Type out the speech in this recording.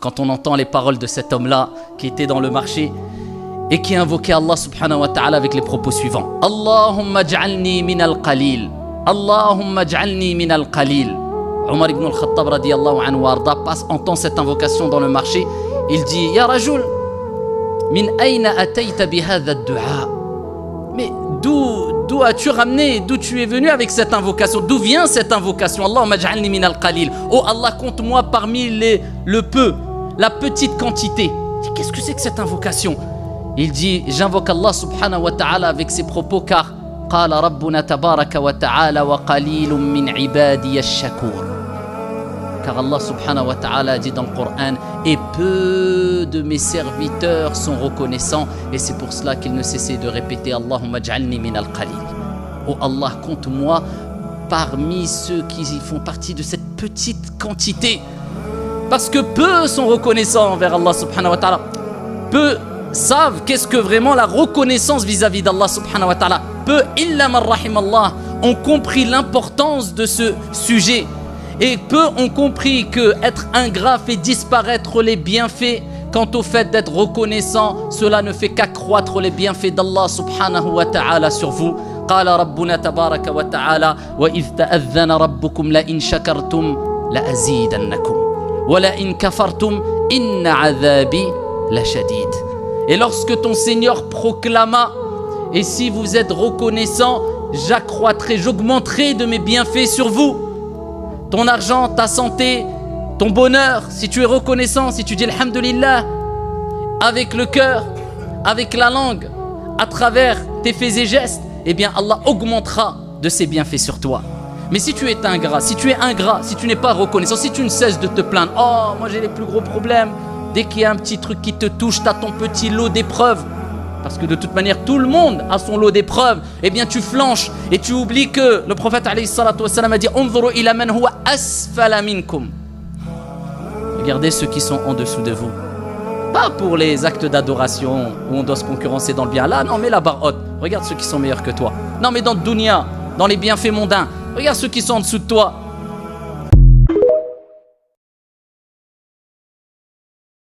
Quand on entend les paroles de cet homme-là qui était dans le marché et qui invoquait Allah subhanahu wa ta'ala avec les propos suivants. Allahumma ja'alni min al-qalil. Allahumma ja'alni min al-qalil. Omar ibn al-Khattab radiyallahu anhu warda entend cette invocation dans le marché. Il dit, Ya Rajul, min ayna atayta bihadha ad-du'a. Mais d'où as-tu ramené, d'où tu es venu avec cette invocation? D'où vient cette invocation? Allahumma ja'alni min al-qalil. Oh Allah, compte-moi parmi le peu, la petite quantité. Qu'est-ce que c'est que cette invocation? Il dit, j'invoque Allah subhanahu wa ta'ala avec ses propos car قال ربنا تبارك وتعالى وقليل من عبادي الشكور. Car Allah subhanahu wa ta'ala dit dans le Coran, et peu de mes serviteurs sont reconnaissants, et c'est pour cela qu'il ne cessait de répéter Allahumma ja'alni min al-qalil. Oh Allah, compte-moi parmi ceux qui font partie de cette petite quantité. Parce que peu sont reconnaissants envers Allah subhanahu wa ta'ala. Peu savent qu'est-ce que vraiment la reconnaissance vis-à-vis d'Allah subhanahu wa ta'ala. Peu, illa man rahimallah, ont compris l'importance de ce sujet. Et peu ont compris que être ingrat fait disparaître les bienfaits. Quant au fait d'être reconnaissant, cela ne fait qu'accroître les bienfaits d'Allah subhanahu wa ta'ala sur vous. قال ربنا تبارك وتعالى وإذ تأذن ربكم لئن شكرتم لأزيدنكم ولئن كفرتم إن عذابي لشديد. Et lorsque ton Seigneur proclama, et si vous êtes reconnaissant, j'accroîtrai, j'augmenterai de mes bienfaits sur vous. Ton argent, ta santé, ton bonheur, si tu es reconnaissant, si tu dis Alhamdulillah, avec le cœur, avec la langue, à travers tes faits et gestes, eh bien Allah augmentera de ses bienfaits sur toi. Mais si tu es ingrat, si tu n'es pas reconnaissant, si tu ne cesses de te plaindre, oh moi j'ai les plus gros problèmes, dès qu'il y a un petit truc qui te touche, tu as ton petit lot d'épreuves. Parce que de toute manière, tout le monde a son lot d'épreuves. Eh bien, tu flanches et tu oublies que le prophète alayhi salatu wassalam a dit Unzuru ila man huwa asfala minkum. Regardez ceux qui sont en dessous de vous. Pas pour les actes d'adoration où on doit se concurrencer dans le bien. Là, non, mais la barre haute. Regarde ceux qui sont meilleurs que toi. Non, mais dans le dunya, dans les bienfaits mondains. Regarde ceux qui sont en dessous de toi.